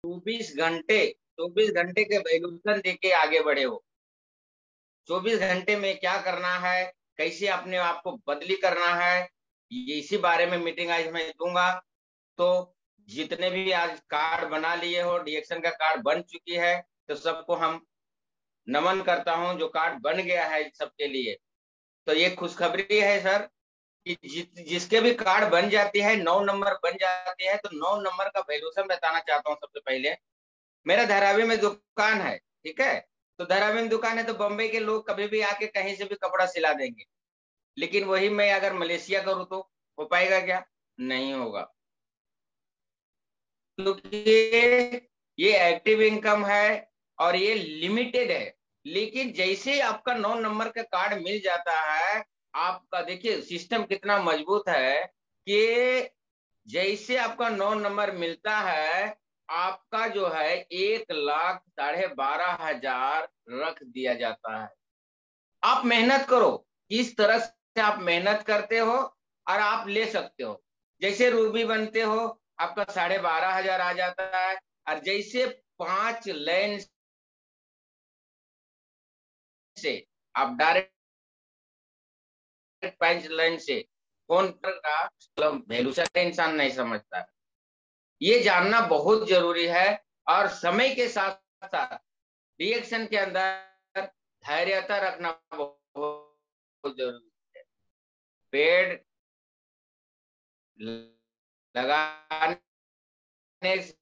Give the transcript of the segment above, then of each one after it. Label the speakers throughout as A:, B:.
A: 24 घंटे 24 घंटे के वैल्यूएशन देके आगे बढ़े हो। 24 घंटे में क्या करना है, कैसे अपने आप को बदली करना है, ये इसी बारे में मीटिंग आज मैं दूंगा। तो जितने भी आज कार्ड बना लिए हो, डीएक्शन का कार्ड बन चुकी है, तो सबको हम नमन करता हूं जो कार्ड बन गया है सबके लिए। तो ये खुशखबरी है सर कि जिसके भी कार्ड बन जाती है, 9 नंबर बन जाती है, तो 9 नंबर का वैल्यूएशन बताना चाहता हूँ सबसे पहले। मेरा धारावी में दुकान है, ठीक है। तो धारावी में दुकान है तो बम्बई के लोग कभी भी आके कहीं से भी कपड़ा सिला देंगे। लेकिन वही मैं अगर मलेशिया करूँ तो हो पाएगा क्या? नहीं होगा, क्योंकि ये एक्टिव इनकम है और ये लिमिटेड है। लेकिन जैसे आपका 9 नंबर का कार्ड मिल जाता है, आपका देखिए सिस्टम कितना मजबूत है कि जैसे आपका 9 नंबर मिलता है, आपका जो है 1,12,500 रख दिया जाता है। आप मेहनत करो, इस तरह से आप मेहनत करते हो और आप ले सकते हो। जैसे रूबी बनते हो, आपका 12,500 आ जाता है। और जैसे 5 लाइन से आप डायरेक्ट 5 लाइन से कौन का वैल्यू से इंसान नहीं समझता है। ये जानना बहुत जरूरी है। और समय के साथ साथ रिएक्शन के अंदर धैर्यता रखना बहुत जरूरी है। पेड़ लगाने से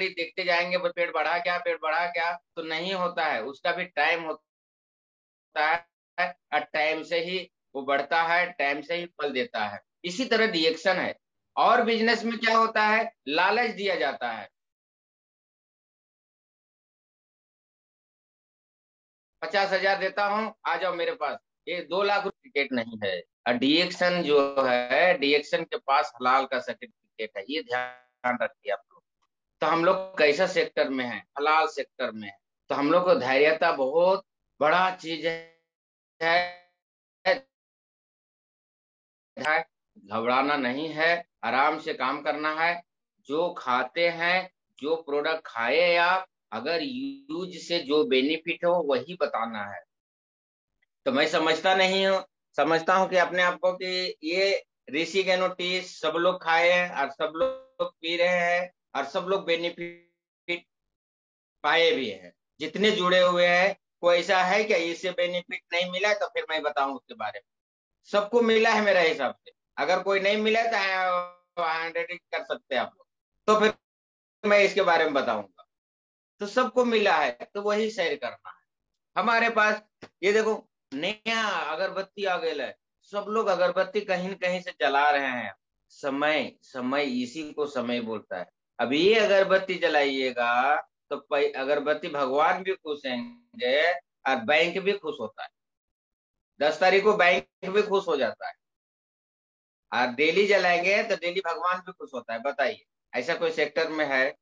A: देखते जाएंगे वो पेड़ बढ़ा क्या, पेड़ बढ़ा क्या, तो नहीं होता है। उसका भी टाइम होता है और टाइम से ही वो बढ़ता है, टाइम से ही फल देता है। इसी तरह रिएक्शन है। और बिजनेस में क्या होता है, लालच दिया जाता है। 50,000 देता हूँ, आ जाओ मेरे पास। ये 2 लाख रुपए टिकट नहीं है। और डीएक्शन जो है, डीएक्शन के पास हलाल का सर्टिफिकेट है, ये ध्यान रखिए आप लोग। तो हम लोग कैसा सेक्टर में है, हलाल सेक्टर में है। तो हम लोग को धैर्यता बहुत बड़ा चीज है। घबराना नहीं है, आराम से काम करना है। जो खाते हैं, जो प्रोडक्ट खाए आप, अगर यूज से जो बेनिफिट हो वही बताना है। तो मैं समझता नहीं हूँ, समझता हूँ कि अपने आप को कि ये ऋषि गैनो टी सब लोग खाए हैं और सब लोग पी रहे हैं और सब लोग बेनिफिट पाए भी हैं। जितने जुड़े हुए हैं, कोई ऐसा है क्या इससे बेनिफिट नहीं मिला? तो फिर मैं बताऊं उसके बारे में। सबको मिला है मेरे हिसाब से। अगर कोई नहीं मिला तो हंड्रेड कर सकते हैं आप लोग। तो फिर मैं इसके बारे में बताऊंगा। तो सबको मिला है तो वही शेयर करना है हमारे पास। ये देखो, नया अगरबत्ती आ गया है। सब लोग अगरबत्ती कहीं न कहीं से जला रहे हैं। समय समय इसी को समय बोलता है। अब ये अगरबत्ती जलाइएगा तो अगरबत्ती भगवान भी खुश होंगे और बैंक भी खुश होता है। 10 तारीख को बैंक भी खुश हो जाता है। और डेली जलाएंगे तो डेली भगवान भी खुश होता है। बताइए, ऐसा कोई सेक्टर में है?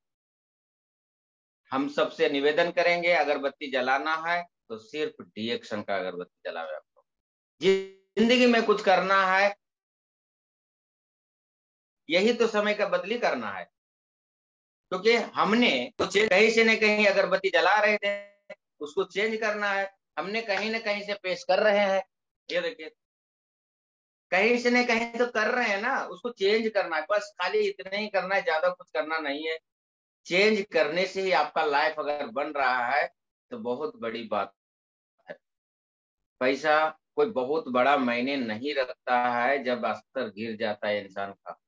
A: हम सबसे निवेदन करेंगे, अगरबत्ती जलाना है तो सिर्फ डीएक्शन का अगरबत्ती जलावे आपको। जिंदगी में कुछ करना है, यही तो समय का बदली करना है। क्योंकि हमने तो कहीं से न कहीं अगरबत्ती जला रहे थे, उसको चेंज करना है। हमने कहीं न कहीं से पेश कर रहे हैं। ये देखिए, कहीं से न कहीं तो कर रहे हैं ना, उसको चेंज करना है। बस खाली इतना ही करना है, ज्यादा कुछ करना नहीं है। चेंज करने से ही आपका लाइफ अगर बन रहा है तो बहुत बड़ी बात है। पैसा कोई बहुत बड़ा मायने नहीं रखता है जब स्तर गिर जाता है इंसान का।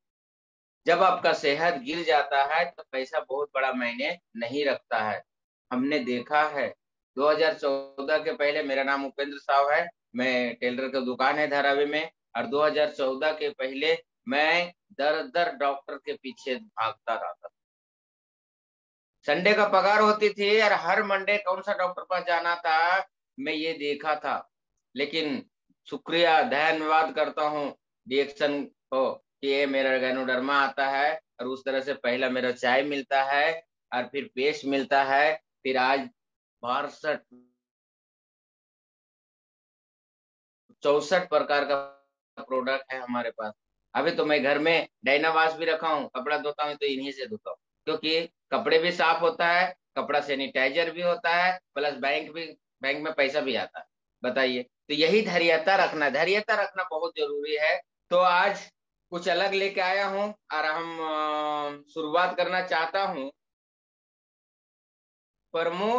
A: जब आपका सेहत गिर जाता है तो पैसा बहुत बड़ा मायने नहीं रखता है। हमने देखा है। 2014 के पहले, मेरा नाम उपेंद्र साहब है, मैं टेलर का दुकान है धारावी में। और 2014 के पहले मैं दर दर डॉक्टर के पीछे भागता रहता था। संडे का पगार होती थी और हर मंडे कौन सा डॉक्टर पास जाना था, मैं ये देखा था। लेकिन शुक्रिया, धन्यवाद करता हूँ डीएक्शन को कि ये मेरा गैनोडर्मा आता है और उस तरह से पहला मेरा चाय मिलता है और फिर पेस्ट मिलता है। फिर आज 62 64 प्रकार का प्रोडक्ट है हमारे पास। अभी तो मैं घर में डायनावाश भी रखा हूँ, कपड़ा धोता हूँ तो इन्हीं से धोता हूँ। क्योंकि कपड़े भी साफ होता है, कपड़ा सैनिटाइजर भी होता है, प्लस बैंक में पैसा भी आता है। बताइए, तो यही धैर्यता रखना बहुत जरूरी है। तो आज कुछ अलग लेके आया हूं और हम शुरुआत करना चाहता हूं। Promo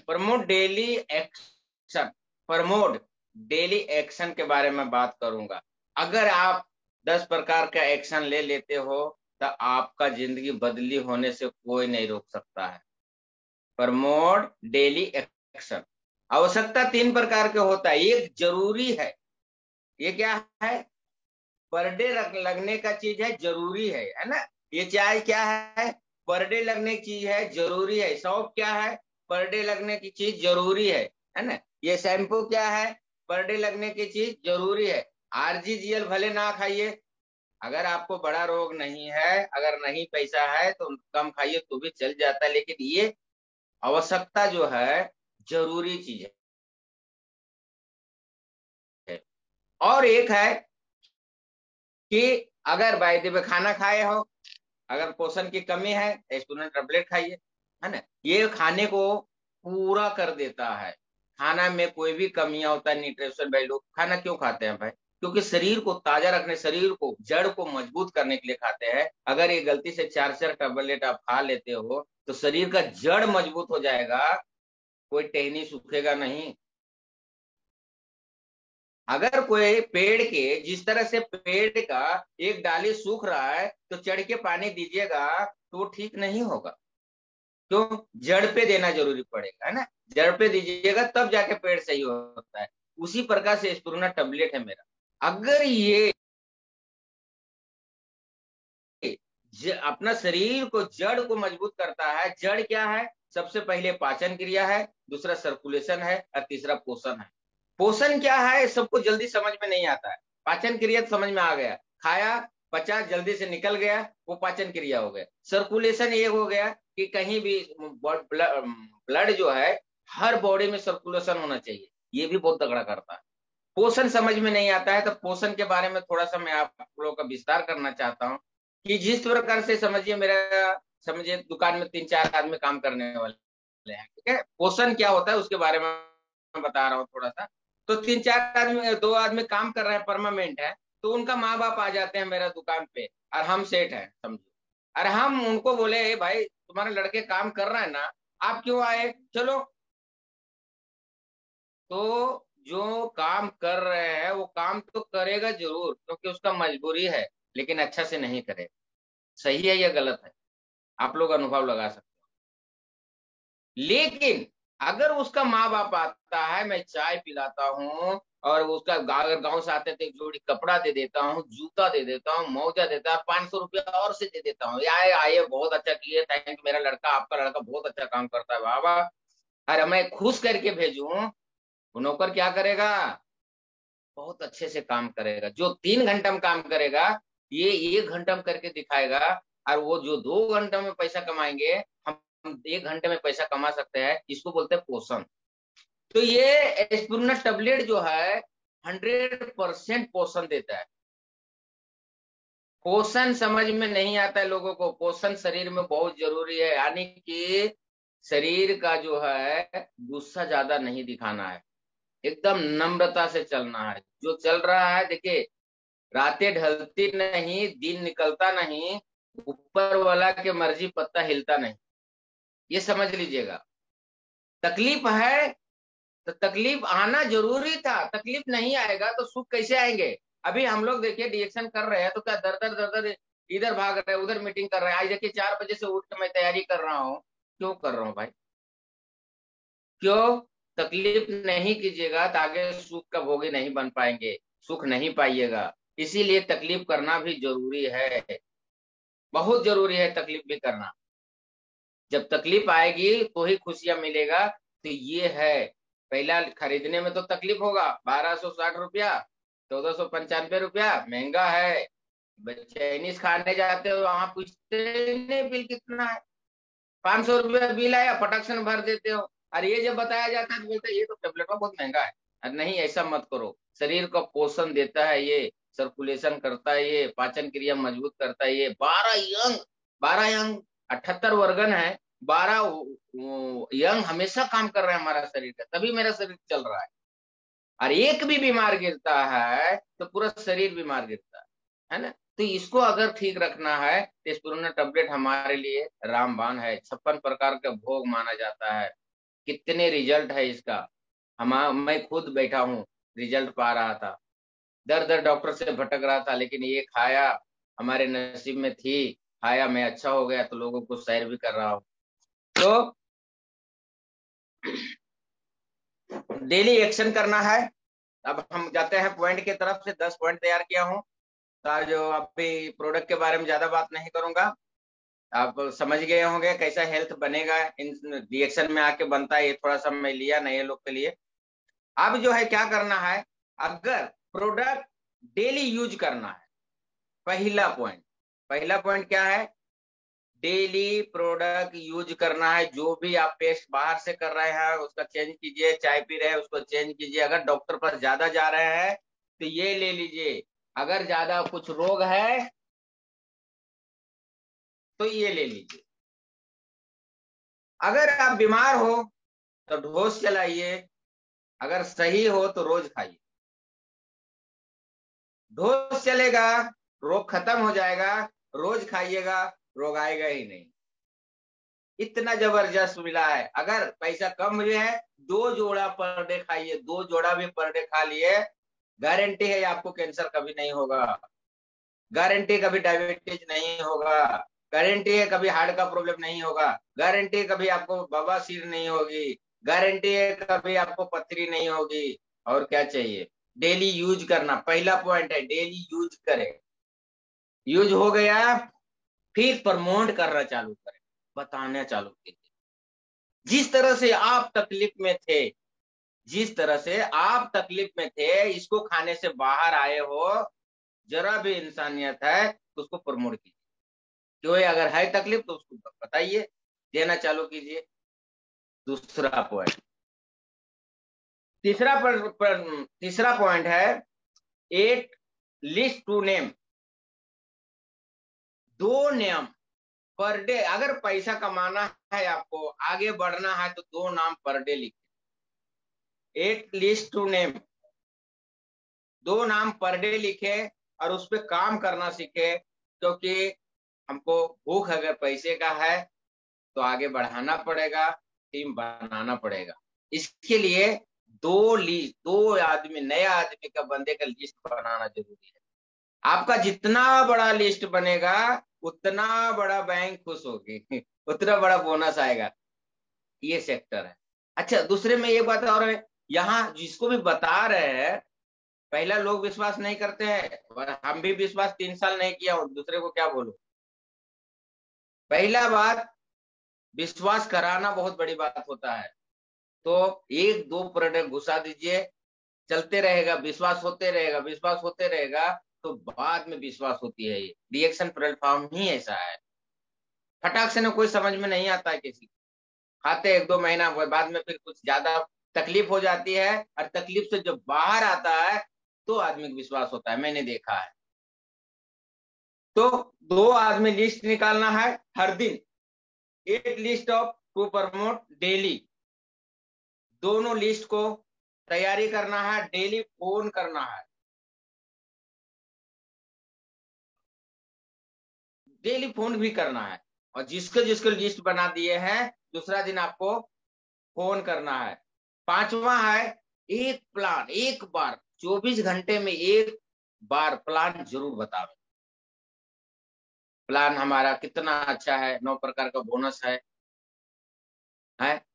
A: promote daily action promote daily action के बारे में बात करूंगा। अगर आप 10 प्रकार का एक्शन ले लेते हो तो आपका जिंदगी बदली होने से कोई नहीं रोक सकता है। Promote daily action. आवश्यकता 3 प्रकार के होता है, एक जरूरी है। ये क्या है? पर डे लगने का चीज है, जरूरी है ना। ये चाय क्या है? पर डे लगने की चीज है, जरूरी है। सौंफ क्या है? पर डे लगने की चीज, जरूरी है ना। ये शैम्पू क्या है? पर डे लगने की चीज, जरूरी है। आरजीजीएल भले ना खाइए, अगर आपको बड़ा रोग नहीं है, अगर नहीं पैसा है तो कम खाइए तो भी चल जाता है, लेकिन ये आवश्यकता जो है, जरूरी चीज है। और एक है कि अगर बाय द वे खाना खाए हो, अगर पोषण की कमी है तो स्टूडेंट टैबलेट खाइए, है ना। ये खाने को पूरा कर देता है। खाना में कोई भी कमियां होता है, न्यूट्रिशन, भाई लोग खाना क्यों खाते हैं भाई? क्योंकि शरीर को ताजा रखने, शरीर को, जड़ को मजबूत करने के लिए खाते हैं। अगर ये गलती से 4 4 टैबलेट आप खा लेते हो तो शरीर का जड़ मजबूत हो जाएगा, कोई टहनी सूखेगा नहीं। अगर कोई पेड़ के, जिस तरह से पेड़ का एक डाली सूख रहा है तो चढ़ के पानी दीजिएगा तो वो ठीक नहीं होगा। क्यों? जड़ पे देना जरूरी पड़ेगा, है ना। जड़ पे दीजिएगा तब जाके पेड़ सही होता है। उसी प्रकार से स्पिरुलिना टैबलेट है मेरा। अगर ये अपना शरीर को, जड़ को मजबूत करता है। जड़ क्या है? सबसे पहले पाचन क्रिया है, दूसरा सर्कुलेशन है, और तीसरा पोषण है। पोषण क्या है सबको जल्दी समझ में नहीं आता है। पाचन क्रिया तो समझ में आ गया, खाया, पचा, जल्दी से निकल गया, वो पाचन क्रिया हो गया। सर्कुलेशन ये हो गया कि कहीं भी ब्लड जो है, हर बॉडी में सर्कुलेशन होना चाहिए, ये भी बहुत तगड़ा करता है। पोषण समझ में नहीं आता है, तो पोषण के बारे में थोड़ा सा मैं आप लोगों का विस्तार करना चाहता हूँ। कि जिस प्रकार से समझिए, मेरा समझिए दुकान में 3 4 आदमी काम करने वाले हैं, ठीक है। पोषण क्या होता है उसके बारे में मैं बता रहा हूँ थोड़ा सा। तो 3 4 आदमी, 2 आदमी काम कर रहे हैं, परमानेंट है। तो उनका माँ बाप आ जाते हैं मेरा दुकान पे, और हम सेठ हैं समझो। और हम उनको बोले, भाई तुम्हारे लड़के काम कर रहे हैं ना, आप क्यों आए? चलो। तो जो काम कर रहे हैं वो काम तो करेगा जरूर, क्योंकि उसका मजबूरी है, लेकिन अच्छा से नहीं करेगा। सही है या गलत है? आप लोग अनुभव लगा सकते हो। लेकिन अगर उसका माँ बाप आता है, मैं चाय पिलाता हूँ, और उसका अगर गांव से आते थे, एक जोड़ी कपड़ा दे देता हूँ, जूता दे देता हूँ, मोजा देता हूँ, 500 रुपया और से दे देता हूँ, आए आइए बहुत अच्छा किए, थैंक यू, मेरा लड़का, आपका लड़का बहुत अच्छा काम करता है बाबा। अरे मैं खुश करके भेजूं, वो नौकर क्या करेगा? बहुत अच्छे से काम करेगा। जो 3 घंटा में काम करेगा, ये 1 घंटा में करके दिखाएगा। और वो जो 2 घंटा में पैसा कमाएंगे, हम 1 घंटे में पैसा कमा सकते हैं। इसको बोलते हैं पोषण। तो ये स्पिरुलिना टैबलेट जो है, 100% पोषण देता है। पोषण समझ में नहीं आता है लोगों को। पोषण शरीर में बहुत जरूरी है, यानी कि शरीर का जो है, गुस्सा ज्यादा नहीं दिखाना है, एकदम नम्रता से चलना है। जो चल रहा है, देखिए, रातें ढलती नहीं, दिन निकलता नहीं, ऊपर वाला के मर्जी पत्ता हिलता नहीं, ये समझ लीजिएगा। तकलीफ है तो तकलीफ आना जरूरी था। तकलीफ नहीं आएगा तो सुख कैसे आएंगे? अभी हम लोग देखिए रिएक्शन कर रहे हैं तो क्या दर दर दर दर इधर भाग रहे हैं, उधर मीटिंग कर रहे हैं। आज देखिए 4 बजे से उठ के मैं तैयारी कर रहा हूँ। क्यों कर रहा हूँ भाई? क्यों? तकलीफ नहीं कीजिएगा तो आगे सुख का भोगी नहीं बन पाएंगे, सुख नहीं पाइएगा। इसीलिए तकलीफ करना भी जरूरी है, बहुत जरूरी है तकलीफ भी करना। जब तकलीफ आएगी तो ही खुशियां मिलेगा। तो ये है, पहला खरीदने में तो तकलीफ होगा। 1260 रुपया, 1495 रुपया महंगा है। चाइनीज खाने जाते हो, वहां पूछते नहीं बिल कितना है, 500 रुपया बिल आया, फटक से भर देते हो। और ये जब बताया जाता है तो बोलते हैं ये तो टेबलेट बहुत महंगा है। अरे नहीं, ऐसा मत करो। शरीर को पोषण देता है ये, सर्कुलेशन करता है ये, पाचन क्रिया मजबूत करता है ये, 12 अंग, 12 अंग 78 वर्गन है, 12 यंग हमेशा काम कर रहे हैं हमारा शरीर का, तभी मेरा शरीर चल रहा है। और एक भी बीमार गिरता है तो पूरा शरीर बीमार गिरता है ना। तो इसको अगर ठीक रखना है तो स्पिरुलिना टैबलेट हमारे लिए रामबाण है। 56 प्रकार का भोग माना जाता है। कितने रिजल्ट है इसका, मैं खुद बैठा हूँ, रिजल्ट पा रहा था। दर दर डॉक्टर से भटक रहा था, लेकिन ये खाया, हमारे नसीब में थी, खाया, मैं अच्छा हो गया, तो लोगों को शेयर भी कर रहा हूँ। तो डेली एक्शन करना है। अब हम जाते हैं पॉइंट की तरफ से। 10 पॉइंट तैयार किया हूँ, तो जो अभी प्रोडक्ट के बारे में ज्यादा बात नहीं करूंगा। आप समझ गए होंगे कैसा हेल्थ बनेगा, इन रिएक्शन में आके बनता है। ये थोड़ा सा मैं लिया नए लोग के लिए। अब जो है क्या करना है, अगर प्रोडक्ट डेली यूज करना है, पहला पॉइंट क्या है, डेली प्रोडक्ट यूज करना है। जो भी आप पेस्ट बाहर से कर रहे हैं उसका चेंज कीजिए, चाय पी रहे हैं उसको चेंज कीजिए। अगर डॉक्टर पास ज्यादा जा रहे हैं तो ये ले लीजिए, अगर ज्यादा कुछ रोग है तो ये ले लीजिए। अगर आप बीमार हो तो डोज चलाइए, अगर सही हो तो रोज खाइए। डोज चलेगा, रोग खत्म हो जाएगा, रोज खाइएगा, रोग आएगा ही नहीं। इतना जबरदस्त मिला है। अगर पैसा कम भी है, 2 जोड़ा पर डे खाइए, 2 जोड़ा भी पर डे खा लिए, गारंटी है आपको कैंसर कभी नहीं होगा, गारंटी कभी डायबिटीज नहीं होगा, गारंटी है कभी हार्ट का प्रॉब्लम नहीं होगा, गारंटी है कभी आपको बवासीर नहीं होगी, गारंटी है कभी आपको पथरी नहीं होगी। और क्या चाहिए, डेली यूज करना। पहला पॉइंट है डेली यूज करें। यूज हो गया, फिर प्रमोट करना चालू करें, बताना चालू कीजिए। जिस तरह से आप तकलीफ में थे, जिस तरह से आप तकलीफ में थे, इसको खाने से बाहर आए हो, जरा भी इंसानियत है तो उसको प्रमोट कीजिए। जो है अगर है तकलीफ तो उसको बताइए, देना चालू कीजिए। दूसरा पॉइंट, तीसरा पॉइंट है एट लिस्ट टू नेम। 2 नियम पर डे। अगर पैसा कमाना है, आपको आगे बढ़ना है, तो 2 नाम पर डे लिखे। 8 लिस्ट टू नेम, 2 नाम पर डे लिखे और उस पर काम करना सीखे। क्योंकि हमको भूख अगर पैसे का है तो आगे बढ़ाना पड़ेगा, टीम बनाना पड़ेगा। इसके लिए 2 लिस्ट, 2 आदमी, नया आदमी का, बंदे का लिस्ट बनाना जरूरी है। आपका जितना बड़ा लिस्ट बनेगा उतना बड़ा बैंक खुश होगी उतना बड़ा बोनस आएगा। ये सेक्टर है। अच्छा, दूसरे में ये बात और है, यहाँ जिसको भी बता रहे हैं, पहला लोग विश्वास नहीं करते हैं, और हम भी विश्वास 3 साल नहीं किया हूं, दूसरे को क्या बोलूं। पहला बात, विश्वास कराना बहुत बड़ी बात होता है। तो 1-2 प्रोडक्ट घुसा दीजिए, चलते रहेगा, विश्वास होते रहेगा, विश्वास होते रहेगा, तो बाद में विश्वास होती है। ये रिएक्शन प्लेटफॉर्म ही ऐसा है। फटाक से ना कोई समझ में नहीं आता है किसी, खाते 1-2 महीना बाद में फिर कुछ ज्यादा तकलीफ हो जाती है, और तकलीफ से जब बाहर आता है तो आदमी को विश्वास होता है, मैंने देखा है। तो 2 आदमी लिस्ट निकालना है हर दिन। 8 list of to promote daily. दोनों लिस्ट को तैयारी करना है, डेली फोन करना है, डेली फोन भी करना है। और जिसके जिसके लिस्ट बना दिए हैं, दूसरा दिन आपको फोन करना है। 5वां है, एक प्लान, एक बार 24 घंटे में एक बार प्लान जरूर बताओ। प्लान हमारा कितना अच्छा है, 9 प्रकार का बोनस है।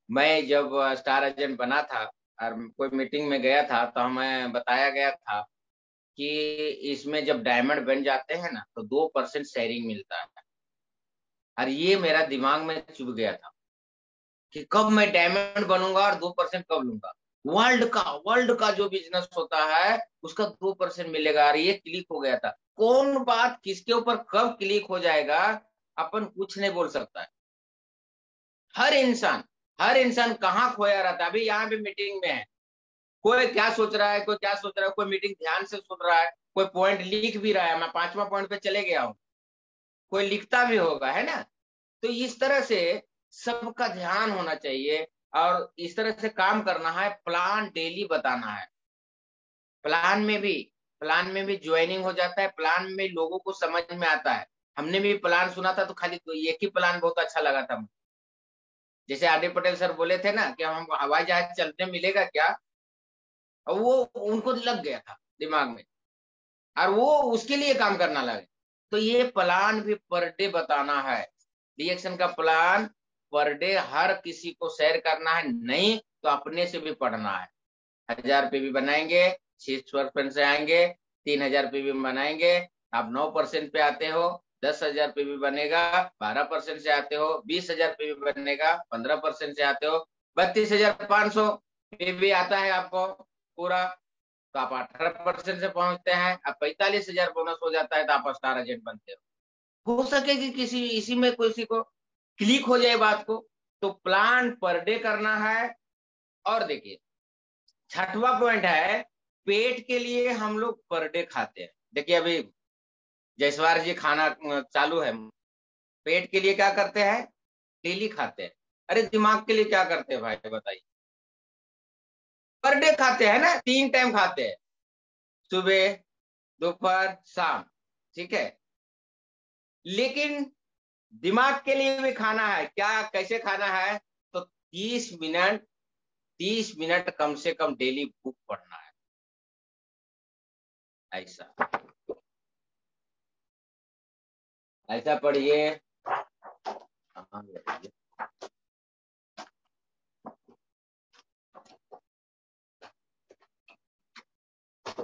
A: मैं जब स्टार एजेंट बना था और कोई मीटिंग में गया था, तो हमें बताया गया था कि इसमें जब डायमंड बन जाते हैं ना, तो 2% शेयरिंग मिलता है। और ये मेरा दिमाग में चुभ गया था कि कब मैं डायमंड बनूंगा और 2% कब लूंगा। वर्ल्ड का जो बिजनेस होता है उसका 2% मिलेगा। और ये क्लिक हो गया था। कौन बात किसके ऊपर कब क्लिक हो जाएगा, अपन कुछ नहीं बोल सकता है। हर इंसान, हर इंसान कहाँ खोया रहता है। अभी यहाँ भी मीटिंग में है, कोई क्या सोच रहा है, कोई क्या सोच रहा है, कोई मीटिंग ध्यान से सुन रहा है, कोई पॉइंट लिख भी रहा है। मैं 5वां पॉइंट पे चले गया हूँ, कोई लिखता भी होगा, है ना। तो इस तरह से सबका ध्यान होना चाहिए और इस तरह से काम करना है। प्लान डेली बताना है। प्लान में भी ज्वाइनिंग हो जाता है, प्लान में लोगों को समझ में आता है। हमने भी प्लान सुना था तो खाली तो एक ही प्लान बहुत अच्छा लगा था। जैसे आर डी पटेल सर बोले थे ना कि हम हवाई जहाज चलते मिलेगा क्या, और वो उनको लग गया था दिमाग में और वो उसके लिए काम करना लगे। तो ये प्लान भी पर डे बताना है। रिएक्शन का प्लान पर डे हर किसी को शेयर करना है, नहीं तो अपने से भी पढ़ना है। 1000 पे भी बनाएंगे, 6% से आएंगे, 3000 पे भी बनाएंगे। आप 9% पे आते हो, 10,000 पे भी बनेगा, 12% से आते हो, 20,000 पे भी बनेगा, 15% से आते हो, 32,500 पे भी आता है आपको पूरा, तो आप 18% से पहुंचते हैं। अब 45,000 बोनस हो जाता है तो आप स्टार एजेंट बनते हो सके कि किसी इसी में किसी को क्लिक हो जाए बात को। तो प्लान पर डे करना है। और देखिए, छठवां पॉइंट है, पेट के लिए हम लोग पर डे खाते हैं। देखिए अभी जयसवार जी खाना चालू है, पेट के लिए क्या करते हैं, डेली खाते हैं। अरे दिमाग के लिए क्या करते हैं भाई बताइए, पर डे खाते हैं ना, 3 टाइम खाते हैं, सुबह दोपहर शाम, ठीक है। लेकिन दिमाग के लिए भी खाना है, क्या कैसे खाना है, तो 30 मिनट कम से कम डेली बुक पढ़ना है। ऐसा ऐसा पढ़िए।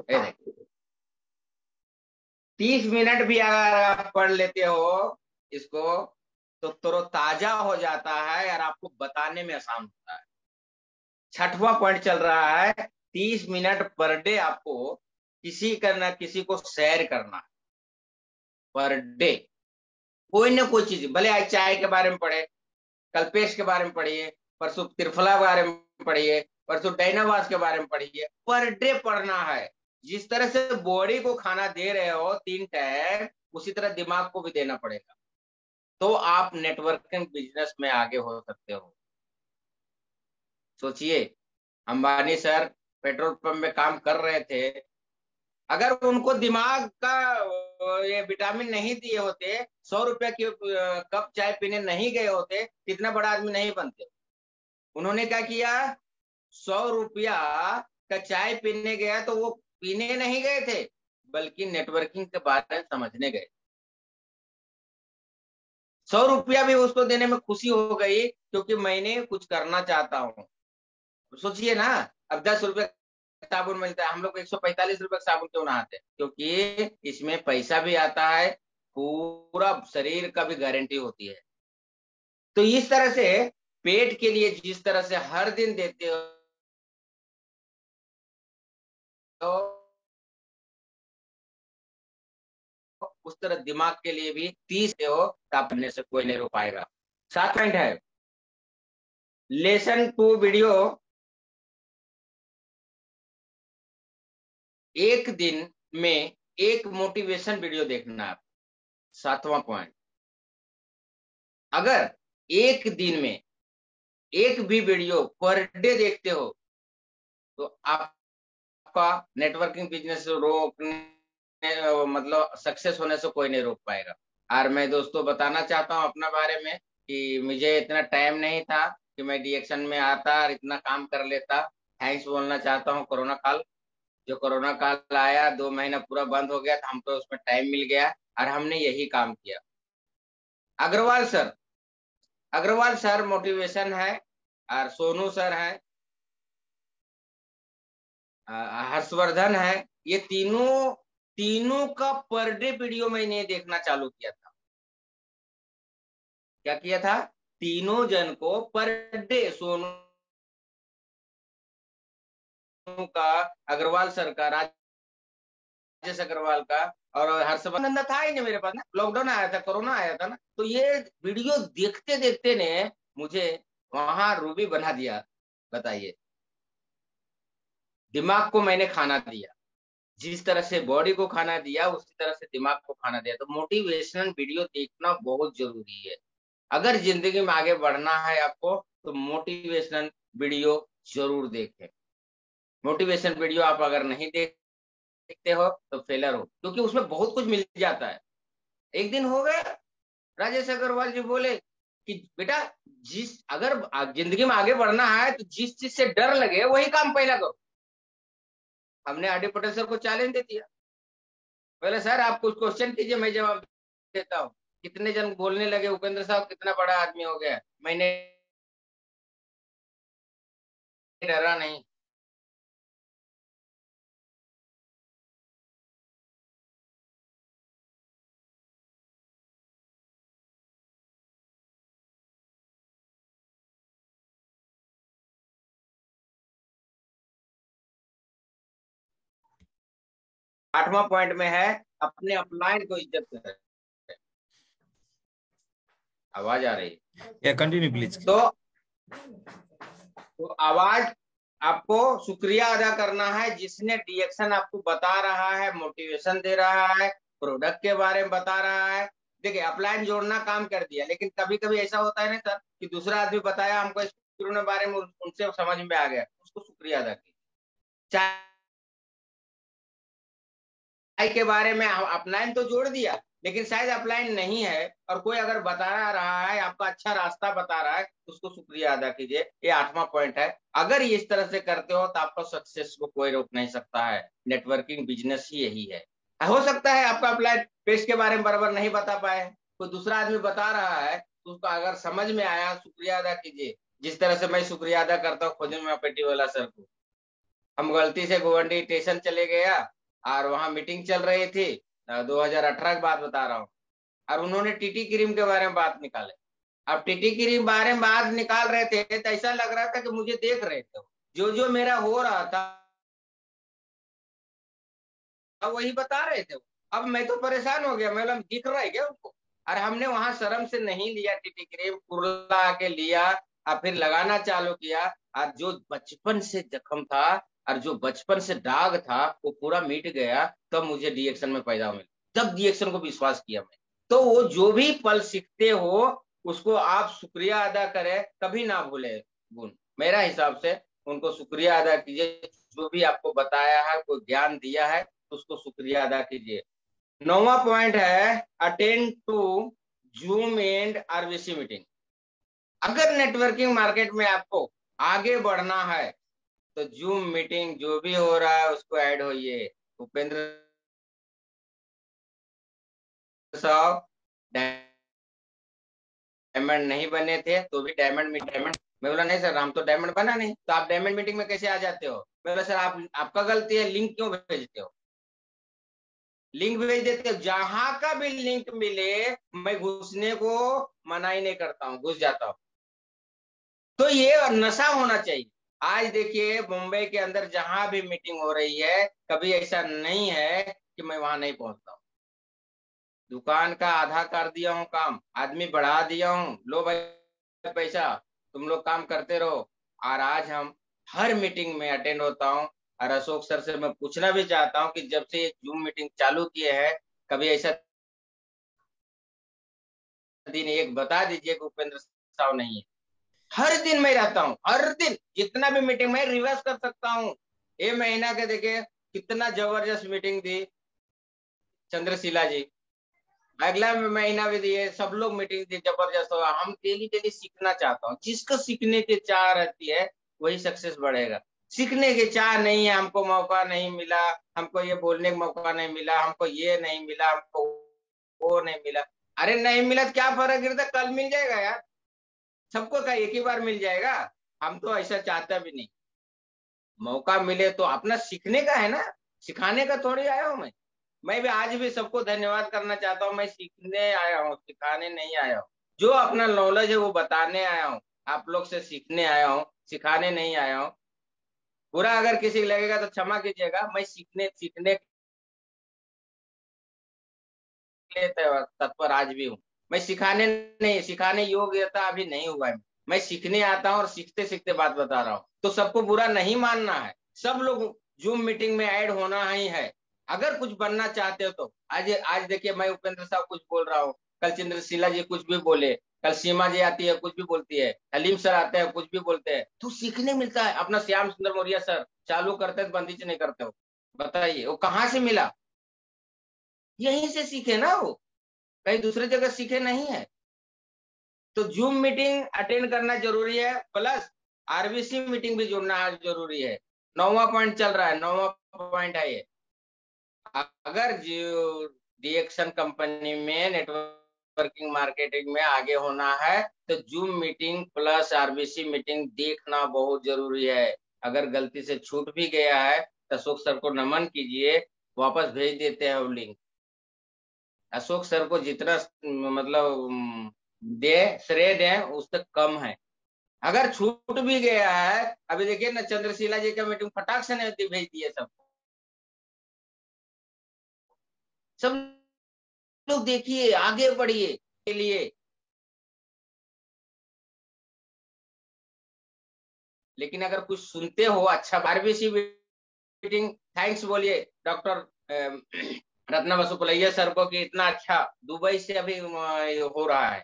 A: ए देखिए, 30 मिनट भी अगर आप पढ़ लेते हो इसको तो तरोताजा हो जाता है और आपको बताने में आसान होता है। छठवां पॉइंट चल रहा है, 30 मिनट पर डे आपको किसी करना किसी को शेयर करना है। पर डे कोई ना कोई चीज, भले आज चाय के बारे में पढ़े, कल्पेश के बारे में पढ़िए, परसों त्रिफला के बारे में पढ़िए, परसों डायनावास के बारे में पढ़िए, पर डे पढ़ना है। जिस तरह से बॉडी को खाना दे रहे हो 3 टाइम, उसी तरह दिमाग को भी देना पड़ेगा, तो आप नेटवर्किंग बिजनेस में आगे हो सकते हो। सोचिए, अंबानी सर पेट्रोल पंप में काम कर रहे थे, अगर उनको दिमाग का ये विटामिन नहीं दिए होते, 100 रुपया की कप चाय पीने नहीं गए होते, कितना बड़ा आदमी नहीं बनते। उन्होंने क्या किया, 100 रुपया का चाय पीने गया तो वो पीने नहीं गए थे, बल्कि नेटवर्किंग के बारे में समझने गए। 100 रुपया भी उसको देने में खुशी हो गई क्योंकि मैंने कुछ करना चाहता हूँ। सोचिए ना, अब 10 रुपए साबुन मिलता है, हम लोग 145 रुपए का साबुन क्यों नहाते हैं, क्योंकि इसमें पैसा भी आता है, पूरा शरीर का भी गारंटी होती है। तो इस तरह से पेट के लिए जिस तरह से हर दिन देते हो, तो उस तरह दिमाग के लिए भी 30 हो, तो अपने से कोई नहीं रो पाएगा। 7 पॉइंट है, लेसन टू वीडियो एक दिन में एक मोटिवेशन वीडियो देखना है। 7वां पॉइंट, अगर एक दिन में एक भी वीडियो पर डे देखते हो तो आपका नेटवर्किंग बिजनेस रोकने मतलब सक्सेस होने से कोई नहीं रोक पाएगा। और मैं दोस्तों बताना चाहता हूँ अपना बारे में कि मुझे इतना टाइम नहीं था कि मैं डिएक्शन में आता और इतना काम कर लेता। थैंक्स बोलना चाहता हूँ कोरोना काल, जो कोरोना काल आया 2 महीना पूरा बंद हो गया था, हमको उसमें टाइम मिल गया और हमने यही काम किया। Agarwal sir, Agarwal sir motivation है, और सोनू सर है, हर्षवर्धन है, ये तीनों तीनों का पर डे वीडियो मैंने देखना चालू किया था। क्या किया था, तीनों जन को पर डे, सोनू का, अग्रवाल सर का, राजेश अग्रवाल का, और हर्षवर्धन था ही नहीं मेरे पास ना, लॉकडाउन आया था, कोरोना आया था ना, तो ये वीडियो देखते देखते ने मुझे वहां रूबी बना दिया। बताइए, दिमाग को मैंने खाना दिया, जिस तरह से बॉडी को खाना दिया उसी तरह से दिमाग को खाना दिया। तो मोटिवेशनल वीडियो देखना बहुत जरूरी है। अगर जिंदगी में आगे बढ़ना है आपको तो मोटिवेशनल वीडियो जरूर देखें। मोटिवेशन वीडियो आप अगर नहीं देखते हो तो फेलर हो, क्योंकि उसमें बहुत कुछ मिल जाता है। एक दिन हो गया, राजेश अग्रवाल जी बोले कि बेटा अगर जिंदगी में आगे बढ़ना है तो जिस चीज से डर लगे वही काम पहला करो। हमने आर डी पटेल सर को चैलेंज दे दिया, पहले सर आप कुछ क्वेश्चन कीजिए, मैं जवाब देता हूँ। कितने जन बोलने लगे उपेंद्र साहब कितना बड़ा आदमी हो गया। मैंने डरा नहीं। 8वां पॉइंट में है अपने अपलाइन को इज्जत करें। आवाज आ रही है?
B: Continue please.
A: तो आवाज आपको शुक्रिया अदा करना है जिसने डिएक्शन आपको बता रहा है, मोटिवेशन दे रहा है, प्रोडक्ट के बारे में बता रहा है। देखिए अपलाइन जोड़ना काम कर दिया, लेकिन कभी कभी ऐसा होता है ना सर कि दूसरा आदमी बताया हमको इस बारे में, उनसे समझ में आ गया, उसको शुक्रिया अदा कीजिए। चाय के बारे में अपलाइन तो जोड़ दिया, लेकिन शायद अपलाइन नहीं है और कोई अगर बता रहा है, आपका अच्छा रास्ता बता रहा है, तो उसको शुक्रिया अदा कीजिए। ये 8वां पॉइंट है। अगर ये इस तरह से करते हो तो आपका सक्सेस को कोई रोक नहीं सकता है। नेटवर्किंग बिजनेस ही यही है। हो सकता है आपका अपलाइन पेश के बारे में बराबर नहीं बता पाए, कोई दूसरा आदमी बता रहा है, तो उसको अगर समझ में आया शुक्रिया अदा कीजिए। जिस तरह से मैं शुक्रिया अदा करता हूँ खोजन पेटी वाला सर को। हम गलती से गोवंडी स्टेशन चले गया और वहां मीटिंग चल रही थी, 2018 की बात बता रहा हूँ, और उन्होंने टीटी क्रीम के बारे में बात निकाले। अब टीटी क्रीम बारे में बात निकाल रहे थे तो ऐसा लग रहा था कि मुझे देख रहे थे, जो जो मेरा हो रहा था वही बता रहे थे। अब मैं तो परेशान हो गया, मैं बोला दिख रहा है क्या उनको। और हमने वहां शर्म से नहीं लिया टीटी क्रीम, कुरला के लिया और फिर लगाना चालू किया, और जो बचपन से जख्म था और जो बचपन से दाग था वो पूरा मिट गया। तब मुझे डीएक्शन में पैदा मिला, तब डीएक्शन को विश्वास किया मैं। तो वो जो भी पल सीखते हो उसको आप शुक्रिया अदा करें, कभी ना भूले गुण। मेरा हिसाब से उनको शुक्रिया अदा कीजिए, जो भी आपको बताया है, कोई ज्ञान दिया है, उसको शुक्रिया अदा कीजिए। 9वां पॉइंट है attend to Zoom and RBC meeting. अगर नेटवर्किंग मार्केट में आपको आगे बढ़ना है तो जूम मीटिंग जो भी हो रहा है उसको ऐड होइए। उपेंद्र साहब डायमंड नहीं बने थे तो भी डायमंड मैं बोला नहीं सर हम तो डायमंड बना नहीं, तो आप डायमंड मीटिंग में कैसे आ जाते हो। मैं बोला सर आपका गलती है, लिंक क्यों भेजते हो। लिंक भेज देते हो, जहां का भी लिंक मिले मैं घुसने को मना ही नहीं करता हूँ, घुस जाता हूँ। तो ये नशा होना चाहिए। आज देखिए मुंबई के अंदर जहां भी मीटिंग हो रही है, कभी ऐसा नहीं है कि मैं वहां नहीं पहुंचता हूँ। दुकान का आधा कर दिया हूँ काम, आदमी बढ़ा दिया हूँ, लो भाई पैसा, तुम लोग काम करते रहो। और आज हम हर मीटिंग में अटेंड होता हूँ। और अशोक सर से मैं पूछना भी चाहता हूँ कि जब से जूम मीटिंग चालू किए हैं कभी ऐसा दिन एक बता दीजिए कि उपेंद्र साहब नहीं है। हर दिन मैं रहता हूँ, हर दिन जितना भी मीटिंग मैं रिवर्स कर सकता हूँ। ये महीना के देखे कितना जबरदस्त मीटिंग थी चंद्रशिला जी, अगला महीना भी दिए, सब लोग मीटिंग दी जबरदस्त होगा। हम डेली डेली सीखना चाहता हूँ, जिसको सीखने की चाह रहती है वही सक्सेस बढ़ेगा। सीखने की चाह नहीं है, हमको मौका नहीं मिला, हमको ये बोलने का मौका नहीं मिला, हमको ये नहीं मिला, हमको वो नहीं मिला। अरे नहीं मिला तो क्या फर्क गिरता, कल मिल जाएगा यार। सबको का एक ही बार मिल जाएगा। हम तो ऐसा चाहता भी नहीं, मौका मिले तो अपना सीखने का है ना, सिखाने का थोड़ी आया हूं मैं भी आज भी सबको धन्यवाद करना चाहता हूँ। मैं सीखने आया हूँ, सिखाने नहीं आया हूँ। जो अपना नॉलेज है वो बताने आया हूँ, आप लोग से सीखने आया हूँ, सिखाने नहीं आया हूँ। बुरा अगर किसी को लगेगा तो क्षमा कीजिएगा। मैं सीखने के लिए तत्पर आज भी हूँ। मैं सिखाने नहीं, सिखाने योग्यता अभी नहीं हुआ है। मैं सीखने आता हूँ और सीखते सीखते बात बता रहा हूँ। तो सबको बुरा नहीं मानना है, सब लोग जूम मीटिंग में ऐड होना ही है। अगर कुछ बनना चाहते हो तो आज आज देखिए मैं उपेंद्र साहब कुछ बोल रहा हूँ, कल चंद्रशिला जी कुछ भी बोले, कल सीमा जी आती है कुछ भी बोलती है, हलीम सर आते हैं कुछ भी बोलते हैं, तो सीखने मिलता है। अपना श्याम सुंदर मौर्य सर चालू करते हैं तो बंदिश नहीं करते हो, बताइए वो कहाँ से मिला? यहीं से सीखे ना वो, कहीं दूसरे जगह सीखे नहीं है। तो जूम मीटिंग अटेंड करना जरूरी है, प्लस आरबीसी मीटिंग भी जुड़ना जरूरी है। 9वां पॉइंट चल रहा है, 9वां पॉइंट है ये। अगर जो डीएक्शन कंपनी में नेटवर्किंग मार्केटिंग में आगे होना है तो zoom meeting plus RBC meeting देखना बहुत जरूरी है। अगर गलती से छूट भी गया है तो अशोक सर को नमन कीजिए, वापस भेज देते हैं वो लिंक। अशोक सर को जितना मतलब दे श्रेय दें उससे कम है। अगर छूट भी गया है, अभी देखिए ना चंद्रशिला जी का मीटिंग फटाक से नहीं भेज दिए सब सब लोग देखिए आगे बढ़िए के लिए। लेकिन अगर कुछ सुनते हो अच्छा, आरबीसी मीटिंग थैंक्स बोलिए डॉक्टर रत्ना बसुपलैया सर को कि इतना अच्छा दुबई से अभी हो रहा है।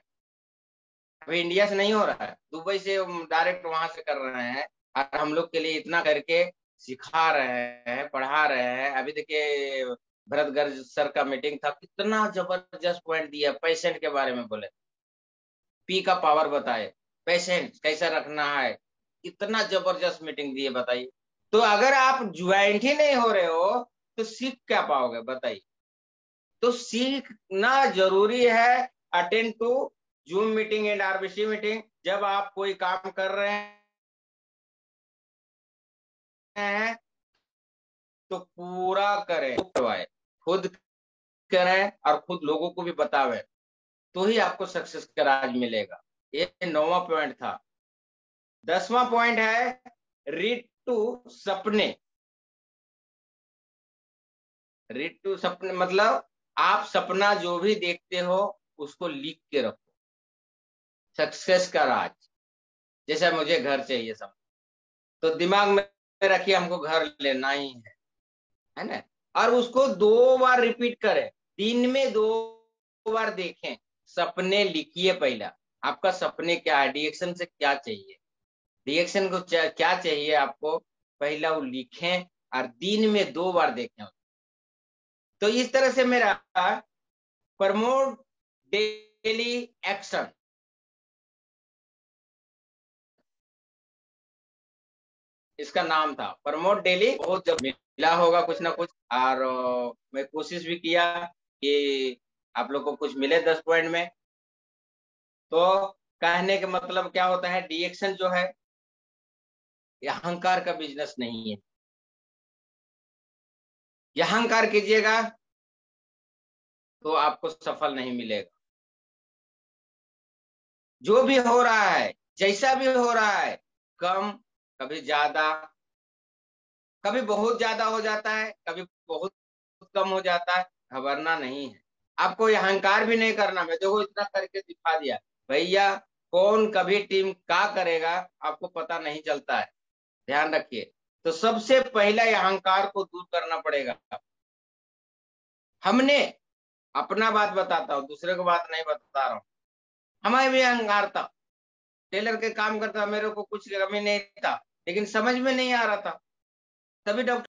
A: अभी इंडिया से नहीं हो रहा है, दुबई से डायरेक्ट वहां से कर रहे हैं, और हम लोग के लिए इतना करके सिखा रहे हैं, पढ़ा रहे हैं। अभी देखिए भरत गर्ग सर का मीटिंग था, कितना जबरदस्त पॉइंट दिया, पेशेंट के बारे में बोले, पी का पावर बताए, पेशेंट कैसा रखना है, इतना जबरदस्त मीटिंग दी है बताइए। तो अगर आप ज्वाइंट ही नहीं हो रहे हो तो सीख क्या पाओगे बताइए? तो सीखना जरूरी है। Attend to Zoom meeting and RBC meeting. जब आप कोई काम कर रहे हैं तो पूरा करें, करवाए, खुद करें और खुद लोगों को भी बतावे, तो ही आपको सक्सेस का राज मिलेगा। ये 9वां पॉइंट था। 10वां पॉइंट है रीड टू सपने। रीड टू सपने मतलब आप सपना जो भी देखते हो उसको लिख के रखो। सक्सेस का राज, जैसे मुझे घर चाहिए सब, तो दिमाग में रखिए हमको घर लेना ही है ना, और उसको 2 बार रिपीट करें, दिन में 2 बार देखें। सपने लिखिए पहला, आपका सपने क्या है, डिएक्शन से क्या चाहिए, डिएक्शन को क्या चाहिए आपको, पहला वो लिखें और दिन में 2 बार देखें। तो इस तरह से मेरा प्रमोट डेली एक्शन, इसका नाम था प्रमोट डेली। बहुत जब मिला होगा कुछ ना कुछ, और मैं कोशिश भी किया कि आप लोग को कुछ मिले 10 पॉइंट में। तो कहने का मतलब क्या होता है, डिएक्शन जो है ये अहंकार का बिजनेस नहीं है। ये अहंकार कीजिएगा तो आपको सफल नहीं मिलेगा। जो भी हो रहा है, जैसा भी हो रहा है, कम, कभी ज्यादा, कभी बहुत ज्यादा हो जाता है, कभी बहुत कम हो जाता है, घबराना नहीं है। आपको ये अहंकार भी नहीं करना। मैं देखो इतना करके दिखा दिया भैया, कौन कभी टीम का करेगा आपको पता नहीं चलता है, ध्यान रखिए। तो सबसे पहला ये अहंकार को दूर करना पड़ेगा। हमने, अपना बात बताता हूँ, दूसरे को बात नहीं बता रहा हूँ, हमारे भी अहंकार था। टेलर के काम करता, मेरे को कुछ कमी नहीं था, लेकिन समझ में नहीं आ रहा था, तभी डॉक्टर